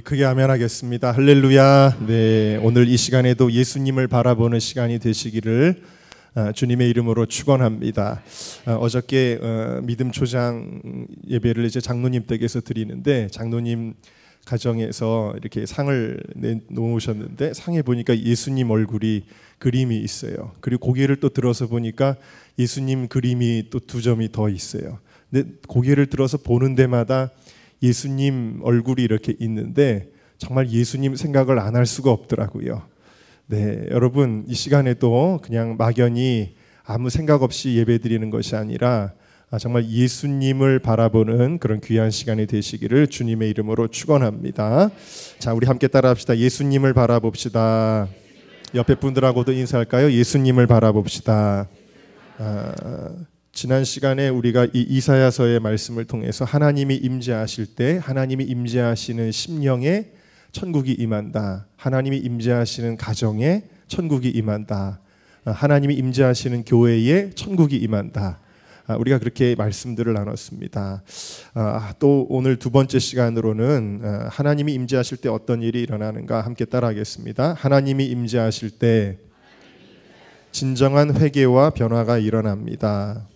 크게 아멘하겠습니다. 할렐루야. 네, 오늘 이 시간에도 예수님을 바라보는 시간이 되시기를 주님의 이름으로 축원합니다. 어저께 믿음 초장 예배를 이제 장로님 댁에서 드리는데 장로님 가정에서 이렇게 상을 놓으셨는데 상에 보니까 예수님 얼굴이 그림이 있어요. 그리고 고개를 또 들어서 보니까 예수님 그림이 또 두 점이 더 있어요. 근데 고개를 들어서 보는 데마다 예수님 얼굴이 이렇게 있는데 정말 예수님 생각을 안 할 수가 없더라고요. 네, 여러분 이 시간에도 그냥 막연히 아무 생각 없이 예배드리는 것이 아니라 정말 예수님을 바라보는 그런 귀한 시간이 되시기를 주님의 이름으로 축원합니다. 자, 우리 함께 따라합시다. 예수님을 바라봅시다. 옆에 분들하고도 인사할까요? 예수님을 바라봅시다. 지난 시간에 우리가 이 이사야서의 말씀을 통해서 하나님이 임재하실 때 하나님이 임재하시는 심령에 천국이 임한다. 하나님이 임재하시는 가정에 천국이 임한다. 하나님이 임재하시는 교회에 천국이 임한다. 우리가 그렇게 말씀들을 나눴습니다. 또 오늘 두 번째 시간으로는 하나님이 임재하실 때 어떤 일이 일어나는가 함께 따라하겠습니다. 하나님이 임재하실 때 진정한 회개와 변화가 일어납니다.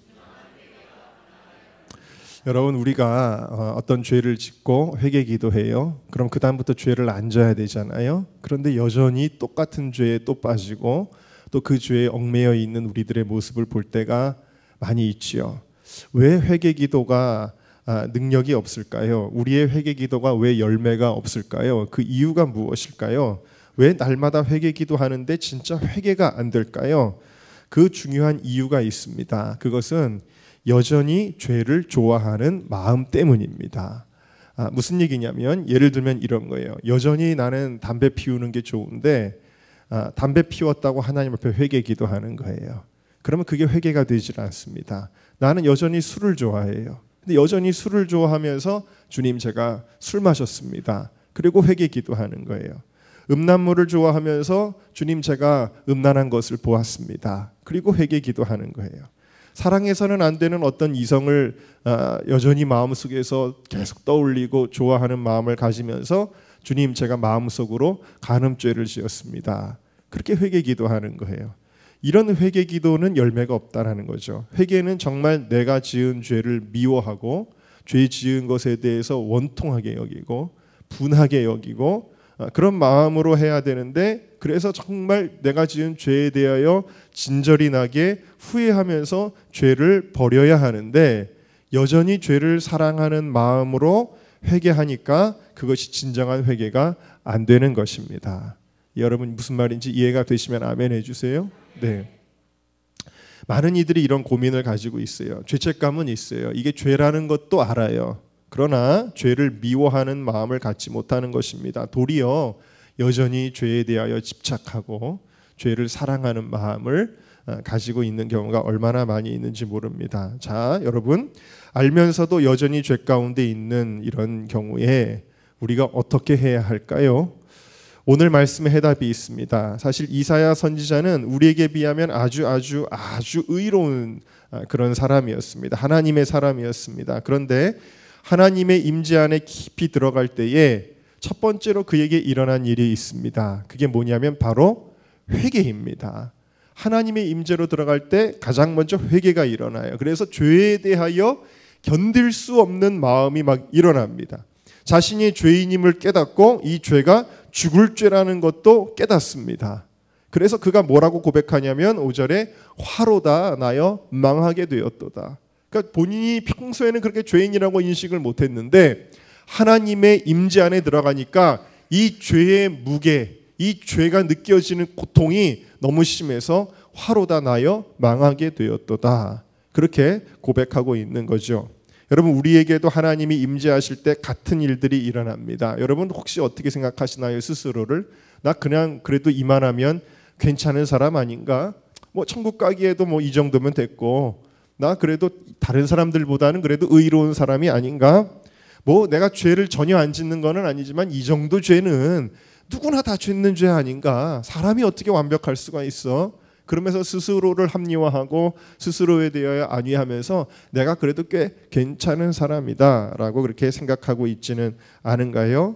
여러분 우리가 어떤 죄를 짓고 회개 기도해요. 그럼 그 다음부터 죄를 안 져야 되잖아요. 그런데 여전히 똑같은 죄에 또 빠지고 또 그 죄에 얽매여 있는 우리들의 모습을 볼 때가 많이 있지요. 왜 회개 기도가 능력이 없을까요? 우리의 회개 기도가 왜 열매가 없을까요? 그 이유가 무엇일까요? 왜 날마다 회개 기도하는데 진짜 회개가 안 될까요? 그 중요한 이유가 있습니다. 그것은 여전히 죄를 좋아하는 마음 때문입니다. 무슨 얘기냐면 예를 들면 이런 거예요. 여전히 나는 담배 피우는 게 좋은데 담배 피웠다고 하나님 앞에 회개 기도하는 거예요. 그러면 그게 회개가 되질 않습니다. 나는 여전히 술을 좋아해요. 근데 여전히 술을 좋아하면서 주님 제가 술 마셨습니다. 그리고 회개 기도하는 거예요. 음란물을 좋아하면서 주님 제가 음란한 것을 보았습니다. 그리고 회개 기도하는 거예요. 사랑해서는 안 되는 어떤 이성을 여전히 마음속에서 계속 떠올리고 좋아하는 마음을 가지면서 주님 제가 마음속으로 간음죄를 지었습니다. 그렇게 회개 기도하는 거예요. 이런 회개 기도는 열매가 없다라는 거죠. 회개는 정말 내가 지은 죄를 미워하고 죄 지은 것에 대해서 원통하게 여기고 분하게 여기고 그런 마음으로 해야 되는데 그래서 정말 내가 지은 죄에 대하여 진절이 나게 후회하면서 죄를 버려야 하는데 여전히 죄를 사랑하는 마음으로 회개하니까 그것이 진정한 회개가 안 되는 것입니다. 여러분 무슨 말인지 이해가 되시면 아멘 해주세요. 네. 많은 이들이 이런 고민을 가지고 있어요. 죄책감은 있어요. 이게 죄라는 것도 알아요. 그러나 죄를 미워하는 마음을 갖지 못하는 것입니다. 도리어 여전히 죄에 대하여 집착하고 죄를 사랑하는 마음을 가지고 있는 경우가 얼마나 많이 있는지 모릅니다. 자, 여러분 알면서도 여전히 죄 가운데 있는 이런 경우에 우리가 어떻게 해야 할까요? 오늘 말씀의 해답이 있습니다. 사실 이사야 선지자는 우리에게 비하면 아주 의로운 그런 사람이었습니다. 하나님의 사람이었습니다. 그런데 하나님의 임재 안에 깊이 들어갈 때에 첫 번째로 그에게 일어난 일이 있습니다. 그게 뭐냐면 바로 회개입니다. 하나님의 임재로 들어갈 때 가장 먼저 회개가 일어나요. 그래서 죄에 대하여 견딜 수 없는 마음이 막 일어납니다. 자신이 죄인임을 깨닫고 이 죄가 죽을 죄라는 것도 깨닫습니다. 그래서 그가 뭐라고 고백하냐면 5절에 화로다 나여 망하게 되었도다. 그러니까 본인이 평소에는 그렇게 죄인이라고 인식을 못했는데 하나님의 임재 안에 들어가니까 이 죄의 무게, 이 죄가 느껴지는 고통이 너무 심해서 화로다 나여 망하게 되었도다. 그렇게 고백하고 있는 거죠. 여러분 우리에게도 하나님이 임재하실 때 같은 일들이 일어납니다. 여러분 혹시 어떻게 생각하시나요? 스스로를 나 그냥 그래도 이만하면 괜찮은 사람 아닌가? 뭐 천국 가기에도 뭐 이 정도면 됐고 나 그래도 다른 사람들보다는 그래도 의로운 사람이 아닌가? 뭐 내가 죄를 전혀 안 짓는 거는 아니지만 이 정도 죄는 누구나 다 짓는 죄 아닌가? 사람이 어떻게 완벽할 수가 있어? 그러면서 스스로를 합리화하고 스스로에 대하여 안위하면서 내가 그래도 꽤 괜찮은 사람이다 라고 그렇게 생각하고 있지는 않은가요?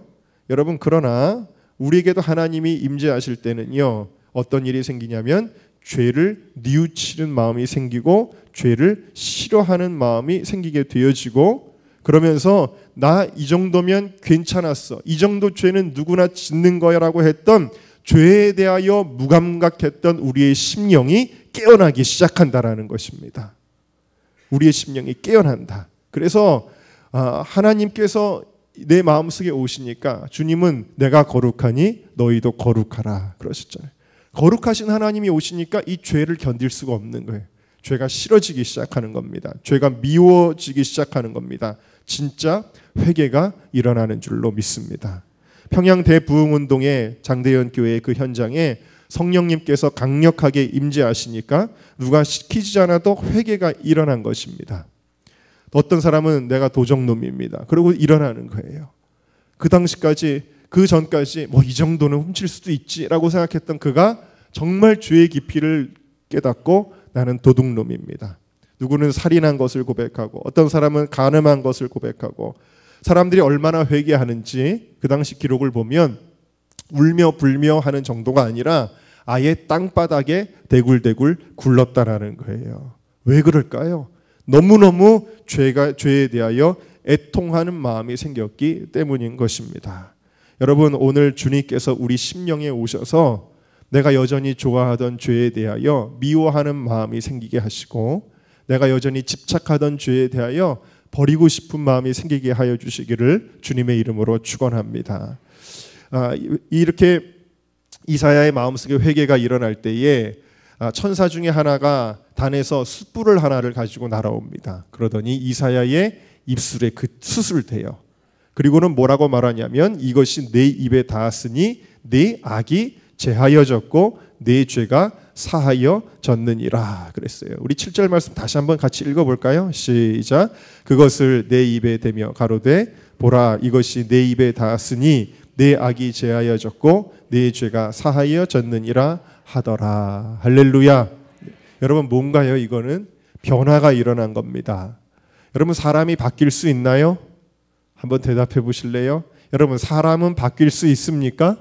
여러분 그러나 우리에게도 하나님이 임재하실 때는요 어떤 일이 생기냐면 죄를 뉘우치는 마음이 생기고 죄를 싫어하는 마음이 생기게 되어지고 그러면서 나 이 정도면 괜찮았어. 이 정도 죄는 누구나 짓는 거야라고 했던 죄에 대하여 무감각했던 우리의 심령이 깨어나기 시작한다라는 것입니다. 우리의 심령이 깨어난다. 그래서 하나님께서 내 마음속에 오시니까 주님은 내가 거룩하니 너희도 거룩하라 그러셨잖아요. 거룩하신 하나님이 오시니까 이 죄를 견딜 수가 없는 거예요. 죄가 싫어지기 시작하는 겁니다. 죄가 미워지기 시작하는 겁니다. 진짜 회개가 일어나는 줄로 믿습니다. 평양 대부흥운동의 장대현 교회의 그 현장에 성령님께서 강력하게 임재하시니까 누가 시키지 않아도 회개가 일어난 것입니다. 어떤 사람은 내가 도적놈입니다. 그러고 일어나는 거예요. 그 당시까지 그 전까지 뭐 이 정도는 훔칠 수도 있지라고 생각했던 그가 정말 죄의 깊이를 깨닫고 나는 도둑놈입니다. 누구는 살인한 것을 고백하고 어떤 사람은 간음한 것을 고백하고 사람들이 얼마나 회개하는지 그 당시 기록을 보면 울며 불며 하는 정도가 아니라 아예 땅바닥에 대굴대굴 굴렀다라는 거예요. 왜 그럴까요? 너무너무 죄에 대하여 애통하는 마음이 생겼기 때문인 것입니다. 여러분 오늘 주님께서 우리 심령에 오셔서 내가 여전히 좋아하던 죄에 대하여 미워하는 마음이 생기게 하시고 내가 여전히 집착하던 죄에 대하여 버리고 싶은 마음이 생기게 하여 주시기를 주님의 이름으로 축원합니다. 이렇게 이사야의 마음속에 회개가 일어날 때에 천사 중에 하나가 단에서 숯불을 하나를 가지고 날아옵니다. 그러더니 이사야의 입술에 그 수술돼요. 그리고는 뭐라고 말하냐면 이것이 내 입에 닿았으니 내 악이 제하여졌고 내 죄가 사하여졌느니라 그랬어요. 우리 7절 말씀 다시 한번 같이 읽어볼까요? 시작. 그것을 내 입에 대며 가로되 보라 이것이 내 입에 닿았으니 내 악이 제하여졌고 내 죄가 사하여졌느니라 하더라. 할렐루야. 여러분 뭔가요? 이거는 변화가 일어난 겁니다. 여러분 사람이 바뀔 수 있나요? 한번 대답해 보실래요? 여러분 사람은 바뀔 수 있습니까?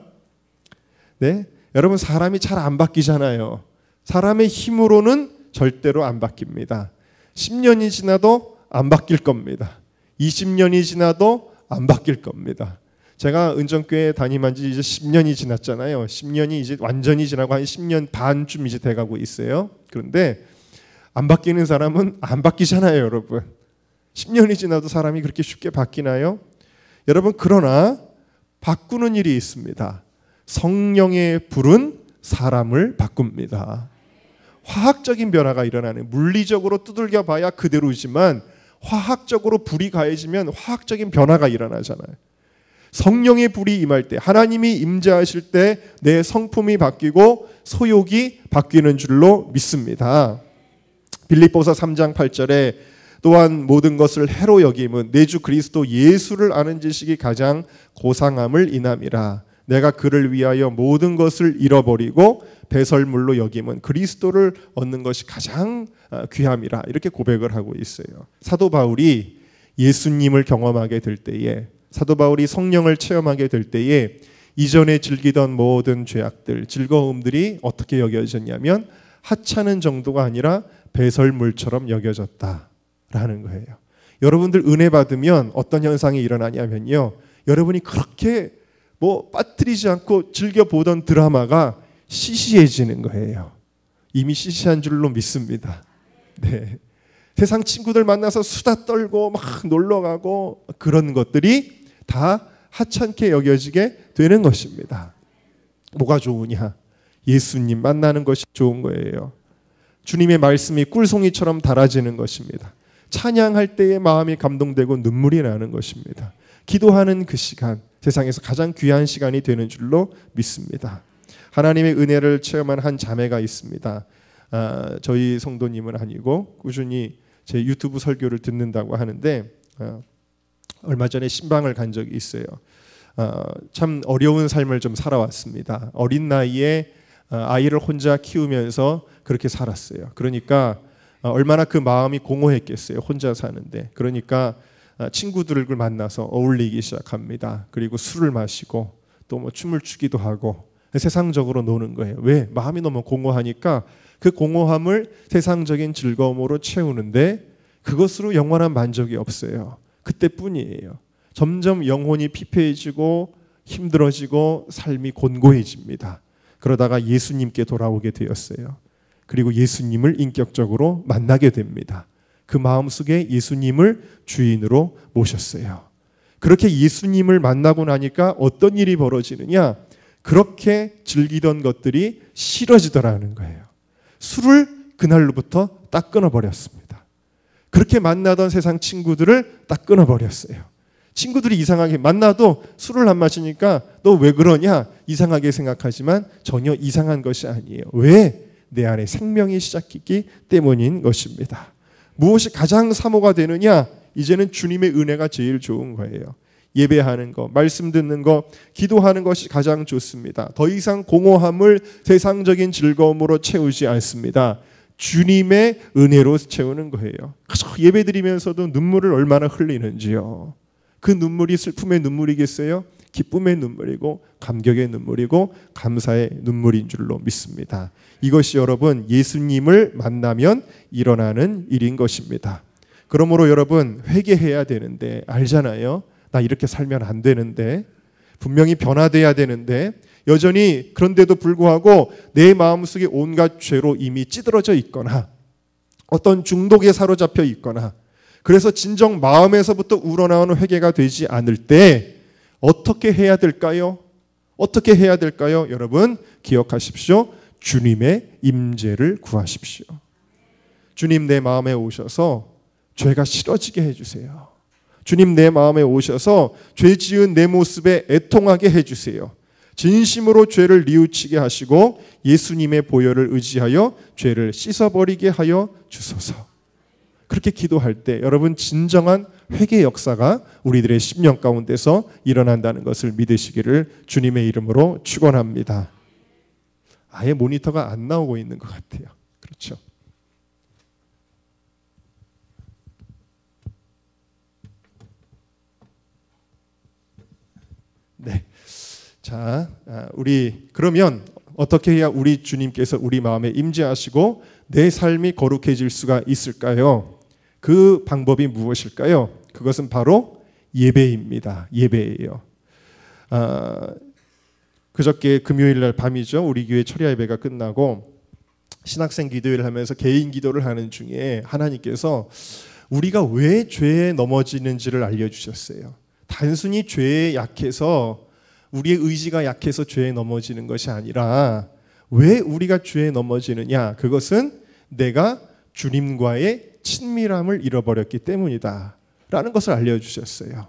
네? 여러분 사람이 잘 안 바뀌잖아요. 사람의 힘으로는 절대로 안 바뀝니다. 10년이 지나도 안 바뀔 겁니다. 20년이 지나도 안 바뀔 겁니다. 제가 은정교회 다니만 지 이제 10년이 지났잖아요. 10년이 이제 완전히 지나고 한 10년 반쯤 이제 돼가고 있어요. 그런데 안 바뀌는 사람은 안 바뀌잖아요, 여러분. 10년이 지나도 사람이 그렇게 쉽게 바뀌나요? 여러분 그러나 바꾸는 일이 있습니다. 성령의 불은 사람을 바꿉니다. 화학적인 변화가 일어나는 물리적으로 두들겨 봐야 그대로지만 화학적으로 불이 가해지면 화학적인 변화가 일어나잖아요. 성령의 불이 임할 때 하나님이 임재하실 때 내 성품이 바뀌고 소욕이 바뀌는 줄로 믿습니다. 빌립보서 3장 8절에 또한 모든 것을 해로 여김은 내 주 그리스도 예수를 아는 지식이 가장 고상함을 인함이라. 내가 그를 위하여 모든 것을 잃어버리고 배설물로 여김은 그리스도를 얻는 것이 가장 귀함이라. 이렇게 고백을 하고 있어요. 사도 바울이 예수님을 경험하게 될 때에 사도 바울이 성령을 체험하게 될 때에 이전에 즐기던 모든 죄악들, 즐거움들이 어떻게 여겨졌냐면 하찮은 정도가 아니라 배설물처럼 여겨졌다라는 거예요. 여러분들 은혜 받으면 어떤 현상이 일어나냐면요. 여러분이 그렇게 빠뜨리지 않고 즐겨보던 드라마가 시시해지는 거예요. 이미 시시한 줄로 믿습니다. 네. 세상 친구들 만나서 수다 떨고 막 놀러 가고 그런 것들이 다 하찮게 여겨지게 되는 것입니다. 뭐가 좋으냐? 예수님 만나는 것이 좋은 거예요. 주님의 말씀이 꿀송이처럼 달아지는 것입니다. 찬양할 때의 마음이 감동되고 눈물이 나는 것입니다. 기도하는 그 시간, 세상에서 가장 귀한 시간이 되는 줄로 믿습니다. 하나님의 은혜를 체험한 한 자매가 있습니다. 저희 성도님은 아니고 꾸준히 제 유튜브 설교를 듣는다고 하는데 얼마 전에 신방을 간 적이 있어요. 참 어려운 삶을 좀 살아왔습니다. 어린 나이에 아이를 혼자 키우면서 그렇게 살았어요. 그러니까 얼마나 그 마음이 공허했겠어요. 혼자 사는데. 그러니까 친구들을 만나서 어울리기 시작합니다. 그리고 술을 마시고 또 뭐 춤을 추기도 하고 세상적으로 노는 거예요. 왜? 마음이 너무 공허하니까 그 공허함을 세상적인 즐거움으로 채우는데 그것으로 영원한 만족이 없어요. 그때뿐이에요. 점점 영혼이 피폐해지고 힘들어지고 삶이 곤고해집니다. 그러다가 예수님께 돌아오게 되었어요. 그리고 예수님을 인격적으로 만나게 됩니다. 그 마음속에 예수님을 주인으로 모셨어요. 그렇게 예수님을 만나고 나니까 어떤 일이 벌어지느냐? 그렇게 즐기던 것들이 싫어지더라는 거예요. 술을 그날로부터 딱 끊어버렸습니다. 그렇게 만나던 세상 친구들을 딱 끊어버렸어요. 친구들이 이상하게 만나도 술을 안 마시니까 너 왜 그러냐? 이상하게 생각하지만 전혀 이상한 것이 아니에요. 왜? 내 안에 생명이 시작했기 때문인 것입니다. 무엇이 가장 사모가 되느냐? 이제는 주님의 은혜가 제일 좋은 거예요. 예배하는 거, 말씀 듣는 거, 기도하는 것이 가장 좋습니다. 더 이상 공허함을 세상적인 즐거움으로 채우지 않습니다. 주님의 은혜로 채우는 거예요. 예배 드리면서도 눈물을 얼마나 흘리는지요. 그 눈물이 슬픔의 눈물이겠어요? 기쁨의 눈물이고 감격의 눈물이고 감사의 눈물인 줄로 믿습니다. 이것이 여러분 예수님을 만나면 일어나는 일인 것입니다. 그러므로 여러분 회개해야 되는데 알잖아요. 나 이렇게 살면 안 되는데 분명히 변화돼야 되는데 여전히 그런데도 불구하고 내 마음속에 온갖 죄로 이미 찌들어져 있거나 어떤 중독에 사로잡혀 있거나 그래서 진정 마음에서부터 우러나오는 회개가 되지 않을 때 어떻게 해야 될까요? 어떻게 해야 될까요? 여러분 기억하십시오. 주님의 임재를 구하십시오. 주님 내 마음에 오셔서 죄가 싫어지게 해주세요. 주님 내 마음에 오셔서 죄 지은 내 모습에 애통하게 해주세요. 진심으로 죄를 뉘우치게 하시고 예수님의 보혈을 의지하여 죄를 씻어버리게 하여 주소서. 그렇게 기도할 때 여러분 진정한 회개 역사가 우리들의 심령 가운데서 일어난다는 것을 믿으시기를 주님의 이름으로 축원합니다. 아예 모니터가 안 나오고 있는 것 같아요. 그렇죠? 네. 자, 우리 그러면 어떻게 해야 우리 주님께서 우리 마음에 임재하시고 내 삶이 거룩해질 수가 있을까요? 그 방법이 무엇일까요? 그것은 바로 예배입니다. 예배예요. 그저께 금요일 날 밤이죠. 우리 교회 철야 예배가 끝나고 신학생 기도회를 하면서 개인 기도를 하는 중에 하나님께서 우리가 왜 죄에 넘어지는지를 알려주셨어요. 단순히 죄에 약해서 우리의 의지가 약해서 죄에 넘어지는 것이 아니라 왜 우리가 죄에 넘어지느냐? 그것은 내가 주님과의 친밀함을 잃어버렸기 때문이다 라는 것을 알려주셨어요.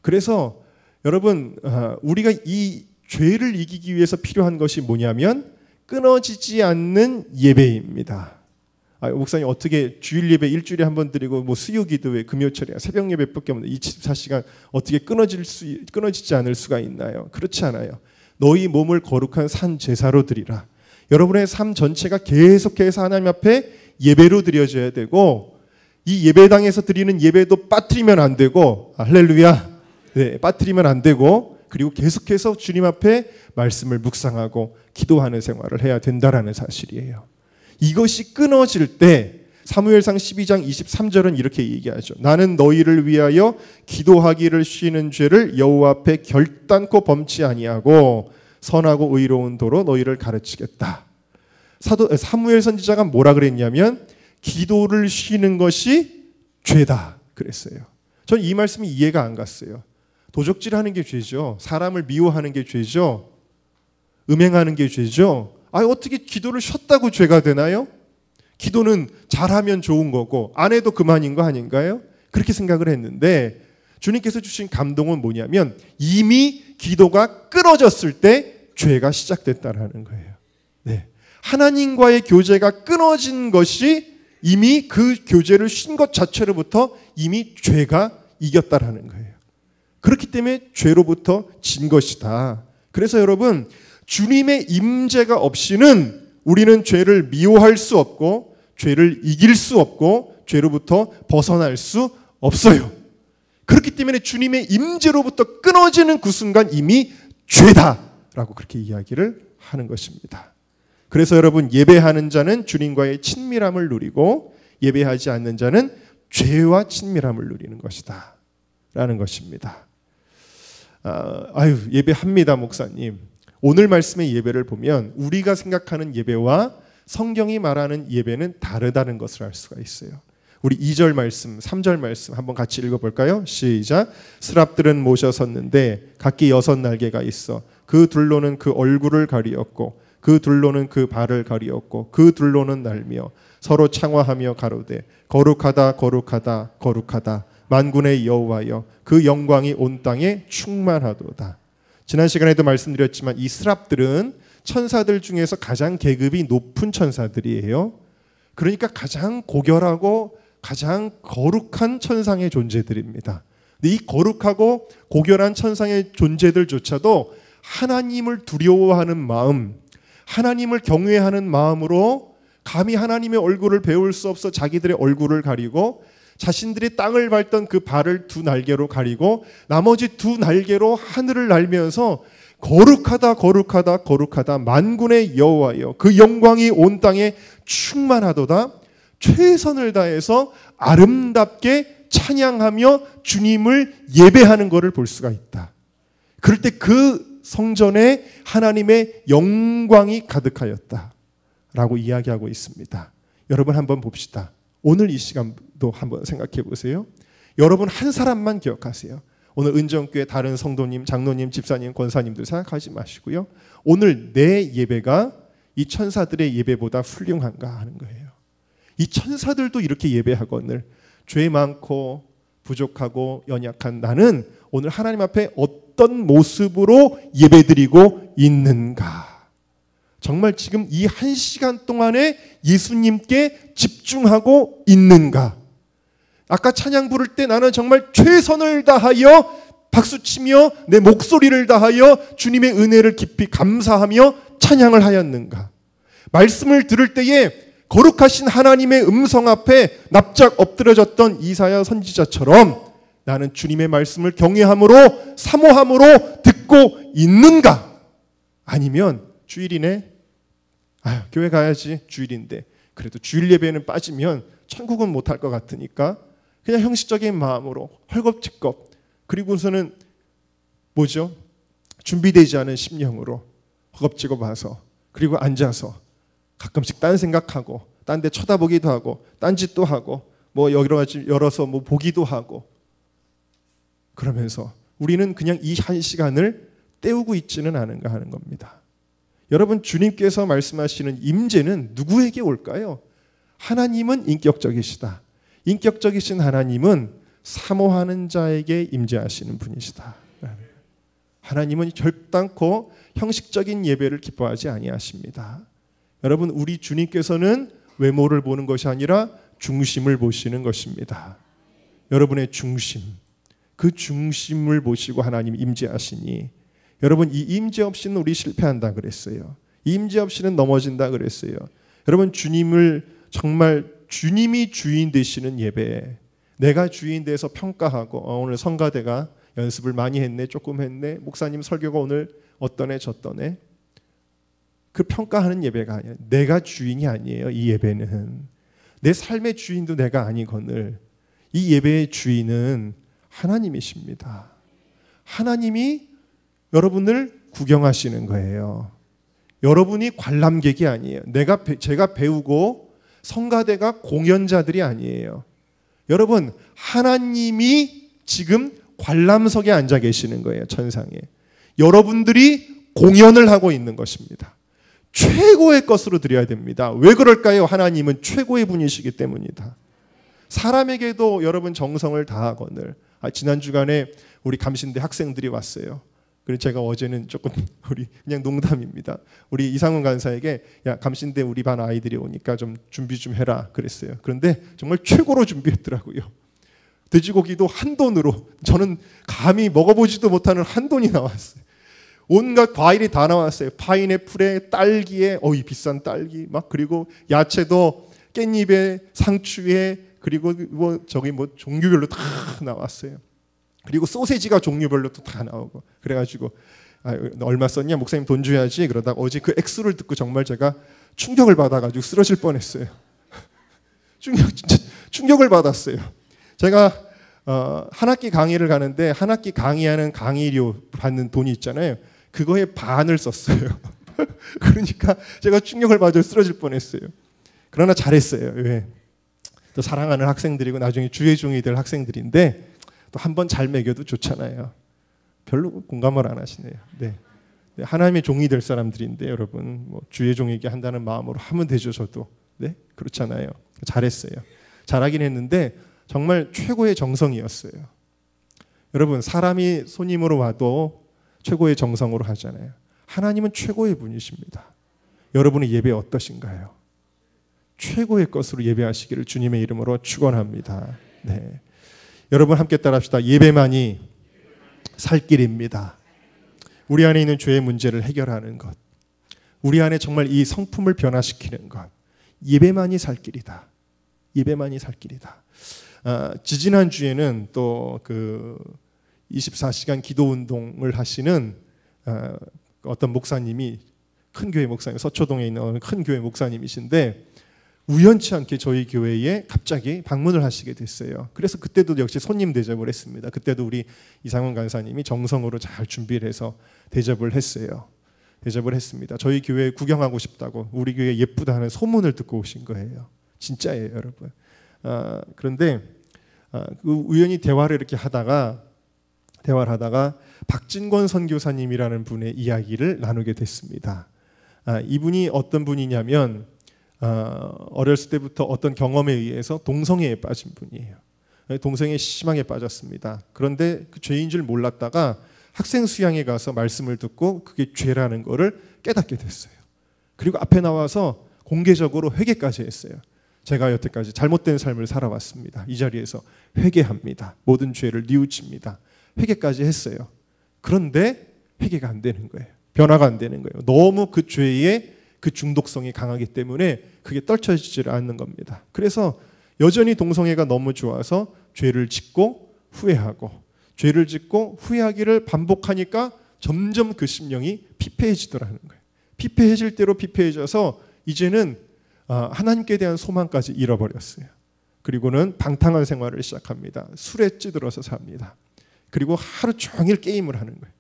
그래서 여러분 우리가 이 죄를 이기기 위해서 필요한 것이 뭐냐면 끊어지지 않는 예배입니다. 목사님 어떻게 주일 예배 일주일에 한 번 드리고 뭐 수요 기도회 금요철에 새벽 예배밖에 없는데 24시간 어떻게 끊어지지 않을 수가 있나요? 그렇지 않아요. 너희 몸을 거룩한 산 제사로 드리라. 여러분의 삶 전체가 계속해서 하나님 앞에 예배로 드려져야 되고 이 예배당에서 드리는 예배도 빠뜨리면 안 되고 할렐루야. 네, 빠뜨리면 안 되고 그리고 계속해서 주님 앞에 말씀을 묵상하고 기도하는 생활을 해야 된다라는 사실이에요. 이것이 끊어질 때 사무엘상 12장 23절은 이렇게 얘기하죠. 나는 너희를 위하여 기도하기를 쉬는 죄를 여호와 앞에 결단코 범치 아니하고 선하고 의로운 도로 너희를 가르치겠다. 사무엘 선지자가 뭐라 그랬냐면 기도를 쉬는 것이 죄다 그랬어요. 전 이 말씀이 이해가 안 갔어요. 도적질하는 게 죄죠. 사람을 미워하는 게 죄죠. 음행하는 게 죄죠. 어떻게 기도를 쉬었다고 죄가 되나요? 기도는 잘하면 좋은 거고 안 해도 그만인 거 아닌가요? 그렇게 생각을 했는데 주님께서 주신 감동은 뭐냐면 이미 기도가 끊어졌을 때 죄가 시작됐다라는 거예요. 네. 하나님과의 교제가 끊어진 것이 이미 그 교제를 쉰 것 자체로부터 이미 죄가 이겼다라는 거예요. 그렇기 때문에 죄로부터 진 것이다. 그래서 여러분 주님의 임재가 없이는 우리는 죄를 미워할 수 없고 죄를 이길 수 없고 죄로부터 벗어날 수 없어요. 그렇기 때문에 주님의 임재로부터 끊어지는 그 순간 이미 죄다라고 그렇게 이야기를 하는 것입니다. 그래서 여러분, 예배하는 자는 주님과의 친밀함을 누리고 예배하지 않는 자는 죄와 친밀함을 누리는 것이다 라는 것입니다. 예배합니다 목사님. 오늘 말씀의 예배를 보면 우리가 생각하는 예배와 성경이 말하는 예배는 다르다는 것을 알 수가 있어요. 우리 2절 말씀, 3절 말씀 한번 같이 읽어볼까요? 시작. 스랍들은 모셔 섰는데 각기 6날개가 있어 그 둘로는 그 얼굴을 가리었고 그 둘로는 그 발을 가리었고 그 둘로는 날며 서로 창화하며 가로되 거룩하다 거룩하다 거룩하다 만군의 여호와여 그 영광이 온 땅에 충만하도다. 지난 시간에도 말씀드렸지만 이 스랍들은 천사들 중에서 가장 계급이 높은 천사들이에요. 그러니까 가장 고결하고 가장 거룩한 천상의 존재들입니다. 근데 이 거룩하고 고결한 천상의 존재들조차도 하나님을 두려워하는 마음, 하나님을 경외하는 마음으로 감히 하나님의 얼굴을 배울 수 없어 자기들의 얼굴을 가리고 자신들이 땅을 밟던 그 발을 2날개로 가리고 나머지 2날개로 하늘을 날면서 거룩하다 거룩하다 거룩하다 만군의 여호와여 그 영광이 온 땅에 충만하도다. 최선을 다해서 아름답게 찬양하며 주님을 예배하는 것을 볼 수가 있다. 그럴 때 그 성전에 하나님의 영광이 가득하였다 라고 이야기하고 있습니다. 여러분 한번 봅시다. 오늘 이 시간도 한번 생각해 보세요. 여러분 한 사람만 기억하세요. 오늘 은정교회 다른 성도님, 장로님, 집사님, 권사님들 생각하지 마시고요. 오늘 내 예배가 이 천사들의 예배보다 훌륭한가 하는 거예요. 이 천사들도 이렇게 예배하거늘 죄 많고 부족하고 연약한 나는 오늘 하나님 앞에 어떤 모습으로 예배드리고 있는가. 정말 지금 이 1시간 동안에 예수님께 집중하고 있는가. 아까 찬양 부를 때 나는 정말 최선을 다하여 박수치며 내 목소리를 다하여 주님의 은혜를 깊이 감사하며 찬양을 하였는가. 말씀을 들을 때에 거룩하신 하나님의 음성 앞에 납작 엎드려졌던 이사야 선지자처럼 나는 주님의 말씀을 경외함으로 사모함으로 듣고 있는가. 아니면 주일이네, 교회 가야지 주일인데 그래도 주일 예배는 빠지면 천국은 못할 것 같으니까 그냥 형식적인 마음으로 헐겁지겁 그리고서는 뭐죠? 준비되지 않은 심령으로 헐겁지겁 와서 그리고 앉아서 가끔씩 딴 생각하고 딴 데 쳐다보기도 하고 딴 짓도 하고 뭐 여러 가지 열어서 뭐 보기도 하고 그러면서 우리는 그냥 이 1시간을 때우고 있지는 않은가 하는 겁니다. 여러분, 주님께서 말씀하시는 임재는 누구에게 올까요? 하나님은 인격적이시다. 인격적이신 하나님은 사모하는 자에게 임재하시는 분이시다. 하나님은 결단코 형식적인 예배를 기뻐하지 아니하십니다. 여러분, 우리 주님께서는 외모를 보는 것이 아니라 중심을 보시는 것입니다. 여러분의 중심, 그 중심을 보시고 하나님 임재하시니 여러분, 이 임재 없이는 우리 실패한다 그랬어요. 임재 없이는 넘어진다 그랬어요. 여러분, 주님을 정말 주님이 주인 되시는 예배, 내가 주인 돼서 평가하고 오늘 성가대가 연습을 많이 했네, 조금 했네, 목사님 설교가 오늘 어떠네 저떠네, 그 평가하는 예배가 아니에요. 내가 주인이 아니에요. 이 예배는 내 삶의 주인도 내가 아니거늘 이 예배의 주인은 하나님이십니다. 하나님이 여러분을 구경하시는 거예요. 여러분이 관람객이 아니에요. 제가 배우고 성가대가 공연자들이 아니에요. 여러분, 하나님이 지금 관람석에 앉아 계시는 거예요. 천상에. 여러분들이 공연을 하고 있는 것입니다. 최고의 것으로 드려야 됩니다. 왜 그럴까요? 하나님은 최고의 분이시기 때문이다. 사람에게도 여러분 정성을 다하거늘. 지난 주간에 우리 감신대 학생들이 왔어요. 그래서 제가 어제는 조금 그냥 농담입니다. 우리 이상훈 간사에게 야, 감신대 우리 반 아이들이 오니까 좀 준비 좀 해라 그랬어요. 그런데 정말 최고로 준비했더라고요. 돼지고기도 한 돈으로, 저는 감히 먹어보지도 못하는 한 돈이 나왔어요. 온갖 과일이 다 나왔어요. 파인애플에 딸기에 비싼 딸기 막, 그리고 야채도 깻잎에 상추에, 그리고 종류별로 다 나왔어요. 그리고 소세지가 종류별로 또 다 나오고 그래가지고 얼마 썼냐? 목사님 돈 줘야지. 그러다가 어제 그 액수를 듣고 정말 제가 충격을 받아가지고 쓰러질 뻔했어요. 진짜 충격을 받았어요. 제가 한 학기 강의를 가는데 한 학기 강의하는 강의료 받는 돈이 있잖아요. 그거의 반을 썼어요. 그러니까 제가 충격을 받아 쓰러질 뻔했어요. 그러나 잘했어요. 왜? 또 사랑하는 학생들이고 나중에 주의종이 될 학생들인데 또 한 번 잘 먹여도 좋잖아요. 별로 공감을 안 하시네요. 네. 하나님의 종이 될 사람들인데 여러분 뭐 주의 종에게 한다는 마음으로 하면 되죠. 저도. 네? 그렇잖아요. 잘했어요. 잘하긴 했는데 정말 최고의 정성이었어요. 여러분 사람이 손님으로 와도 최고의 정성으로 하잖아요. 하나님은 최고의 분이십니다. 여러분의 예배 어떠신가요? 최고의 것으로 예배하시기를 주님의 이름으로 축원합니다. 네. 여러분 함께 따라합시다. 예배만이 살 길입니다. 우리 안에 있는 죄의 문제를 해결하는 것, 우리 안에 정말 이 성품을 변화시키는 것, 예배만이 살 길이다. 예배만이 살 길이다. 지지난 주에는 또 그 24시간 기도 운동을 하시는 어떤 목사님이 큰 교회 목사님, 서초동에 있는 큰 교회 목사님이신데 우연치 않게 저희 교회에 갑자기 방문을 하시게 됐어요. 그래서 그때도 역시 손님 대접을 했습니다. 그때도 우리 이상훈 간사님이 정성으로 잘 준비를 해서 대접을 했어요. 대접을 했습니다. 저희 교회 구경하고 싶다고 우리 교회 예쁘다는 소문을 듣고 오신 거예요. 진짜예요, 여러분. 그런데 그 우연히 대화를 이렇게 하다가 박진권 선교사님이라는 분의 이야기를 나누게 됐습니다. 이분이 어떤 분이냐면 어렸을 때부터 어떤 경험에 의해서 동성애에 빠진 분이에요. 동성애에 심하게 빠졌습니다. 그런데 그 죄인 줄 몰랐다가 학생 수양에 가서 말씀을 듣고 그게 죄라는 거를 깨닫게 됐어요. 그리고 앞에 나와서 공개적으로 회개까지 했어요. 제가 여태까지 잘못된 삶을 살아왔습니다. 이 자리에서 회개합니다. 모든 죄를 뉘우칩니다. 회개까지 했어요. 그런데 회개가 안 되는 거예요. 변화가 안 되는 거예요. 너무 그 죄의 그 중독성이 강하기 때문에 그게 떨쳐지지 않는 겁니다. 그래서 여전히 동성애가 너무 좋아서 죄를 짓고 후회하고 죄를 짓고 후회하기를 반복하니까 점점 그 심령이 피폐해지더라는 거예요. 피폐해질 대로 피폐해져서 이제는 하나님께 대한 소망까지 잃어버렸어요. 그리고는 방탕한 생활을 시작합니다. 술에 찌들어서 삽니다. 그리고 하루 종일 게임을 하는 거예요.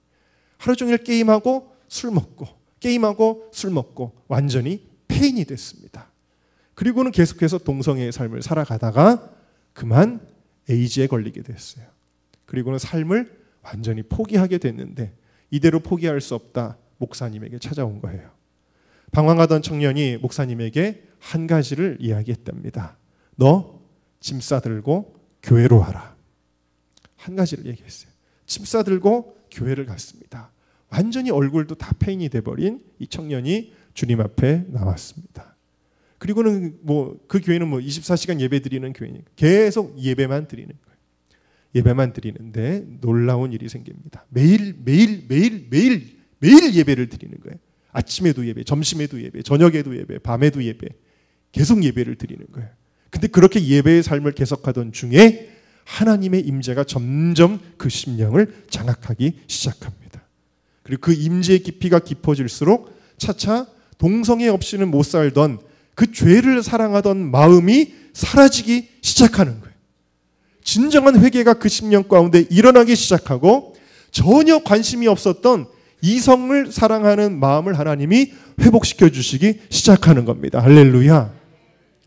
하루 종일 게임하고 술 먹고 게임하고 술 먹고 완전히 폐인이 됐습니다. 그리고는 계속해서 동성애의 삶을 살아가다가 그만 에이즈에 걸리게 됐어요. 그리고는 삶을 완전히 포기하게 됐는데 이대로 포기할 수 없다. 목사님에게 찾아온 거예요. 방황하던 청년이 목사님에게 한 가지를 이야기했답니다. 너 짐 싸들고 교회로 와라. 한 가지를 얘기했어요. 짐 싸들고 교회를 갔습니다. 완전히 얼굴도 다 페인이 돼버린 이 청년이 주님 앞에 나왔습니다. 그리고는 그 교회는 24시간 예배 드리는 교회니까 계속 예배만 드리는 거예요. 예배만 드리는데 놀라운 일이 생깁니다. 매일 예배를 드리는 거예요. 아침에도 예배, 점심에도 예배, 저녁에도 예배, 밤에도 예배, 계속 예배를 드리는 거예요. 근데 그렇게 예배의 삶을 계속하던 중에 하나님의 임재가 점점 그 심령을 장악하기 시작합니다. 그리고 그 임재의 깊이가 깊어질수록 차차 동성애 없이는 못 살던 그 죄를 사랑하던 마음이 사라지기 시작하는 거예요. 진정한 회개가 그 심령 가운데 일어나기 시작하고 전혀 관심이 없었던 이성을 사랑하는 마음을 하나님이 회복시켜 주시기 시작하는 겁니다. 할렐루야.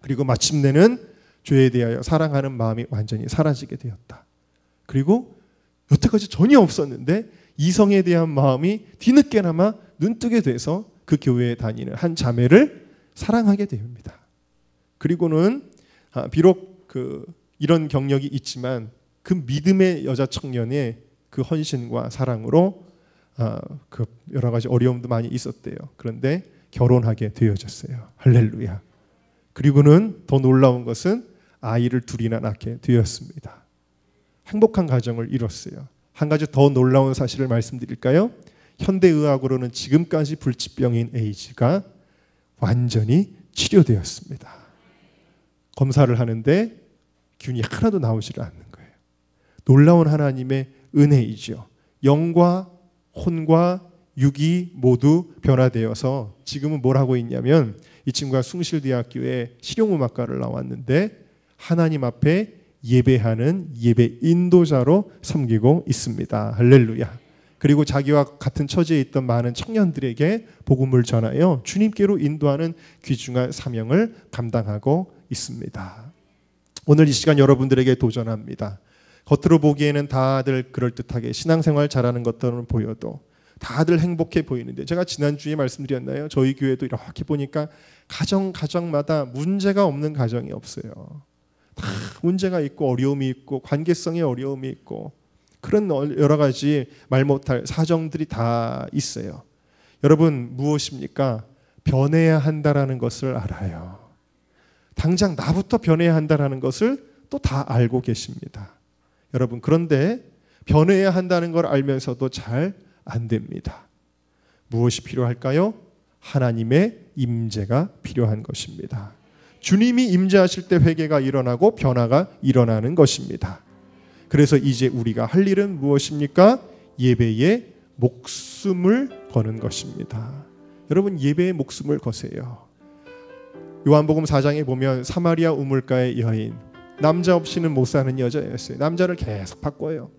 그리고 마침내는 죄에 대하여 사랑하는 마음이 완전히 사라지게 되었다. 그리고 여태까지 전혀 없었는데 이성에 대한 마음이 뒤늦게나마 눈뜨게 돼서 그 교회에 다니는 한 자매를 사랑하게 됩니다. 그리고는 비록 이런 경력이 있지만 그 믿음의 여자 청년의 그 헌신과 사랑으로 그 여러 가지 어려움도 많이 있었대요. 그런데 결혼하게 되어졌어요. 할렐루야. 그리고는 더 놀라운 것은 아이를 둘이나 낳게 되었습니다. 행복한 가정을 이뤘어요. 한 가지 더 놀라운 사실을 말씀드릴까요? 현대의학으로는 지금까지 불치병인 에이즈가 완전히 치료되었습니다. 검사를 하는데 균이 하나도 나오지 않는 거예요. 놀라운 하나님의 은혜이죠. 영과 혼과 육이 모두 변화되어서 지금은 뭘 하고 있냐면 이 친구가 숭실대학교에 실용음악과를 나왔는데 하나님 앞에 예배하는 예배 인도자로 섬기고 있습니다. 할렐루야. 그리고 자기와 같은 처지에 있던 많은 청년들에게 복음을 전하여 주님께로 인도하는 귀중한 사명을 감당하고 있습니다. 오늘 이 시간 여러분들에게 도전합니다. 겉으로 보기에는 다들 그럴듯하게 신앙생활 잘하는 것들은 보여도 다들 행복해 보이는데, 제가 지난주에 말씀드렸나요? 저희 교회도 이렇게 보니까 가정마다 문제가 없는 가정이 없어요. 다 문제가 있고 어려움이 있고 관계성의 어려움이 있고 그런 여러 가지 말 못할 사정들이 다 있어요. 여러분, 무엇입니까? 변해야 한다라는 것을 알아요. 당장 나부터 변해야 한다라는 것을 또 다 알고 계십니다. 여러분, 그런데 변해야 한다는 걸 알면서도 잘 안 됩니다. 무엇이 필요할까요? 하나님의 임재가 필요한 것입니다. 주님이 임재하실 때 회개가 일어나고 변화가 일어나는 것입니다. 그래서 이제 우리가 할 일은 무엇입니까? 예배에 목숨을 거는 것입니다. 여러분, 예배에 목숨을 거세요. 요한복음 4장에 보면 사마리아 우물가의 여인, 남자 없이는 못 사는 여자였어요. 남자를 계속 바꿔요.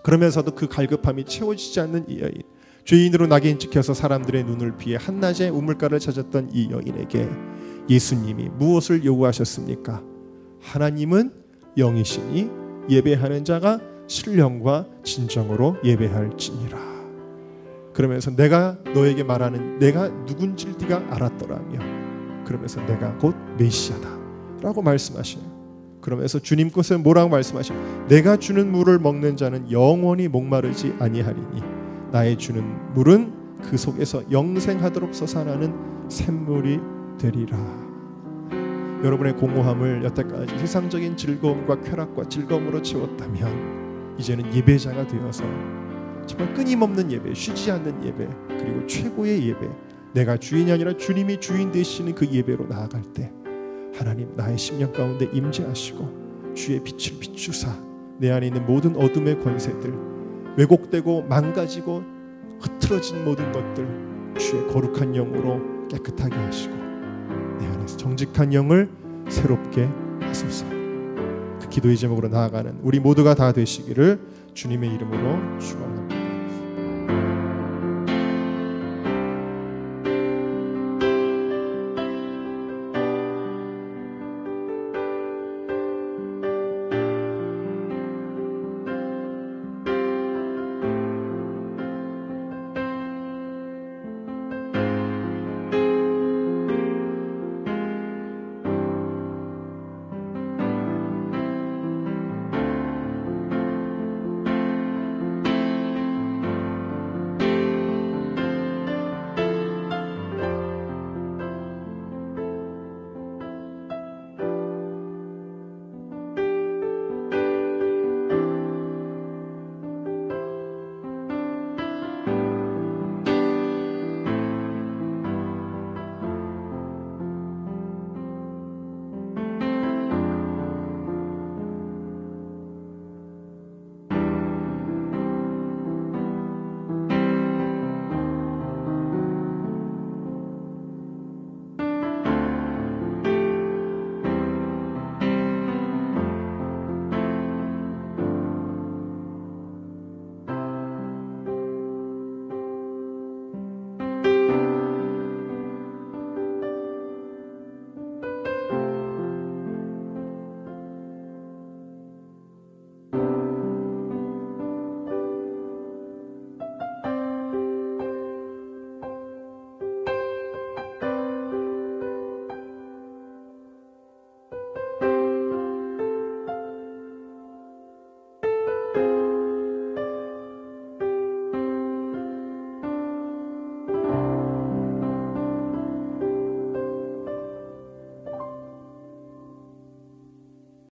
그러면서도 그 갈급함이 채워지지 않는 이 여인, 죄인으로 낙인 찍혀서 사람들의 눈을 피해 한낮에 우물가를 찾았던 이 여인에게 예수님이 무엇을 요구하셨습니까? 하나님은 영이시니 예배하는 자가 신령과 진정으로 예배할지니라. 그러면서 내가 너에게 말하는 내가 누군지를 네가 알았더라며, 그러면서 내가 곧 메시아다 라고 말씀하셔요. 그러면서 주님 것을 뭐라고 말씀하셔요? 내가 주는 물을 먹는 자는 영원히 목마르지 아니하리니 나의 주는 물은 그 속에서 영생하도록 솟아나는 샘물이 되리라. 여러분의 공허함을 여태까지 세상적인 즐거움과 쾌락과 즐거움으로 채웠다면 이제는 예배자가 되어서 정말 끊임없는 예배, 쉬지 않는 예배, 그리고 최고의 예배, 내가 주인이 아니라 주님이 주인 되시는 그 예배로 나아갈 때 하나님 나의 심령 가운데 임재하시고 주의 빛을 비추사 내 안에 있는 모든 어둠의 권세들, 왜곡되고 망가지고 흐트러진 모든 것들 주의 거룩한 영으로 깨끗하게 하시고 내 안에서 정직한 영을 새롭게 하소서. 그 기도의 제목으로 나아가는 우리 모두가 다 되시기를 주님의 이름으로 축원합니다.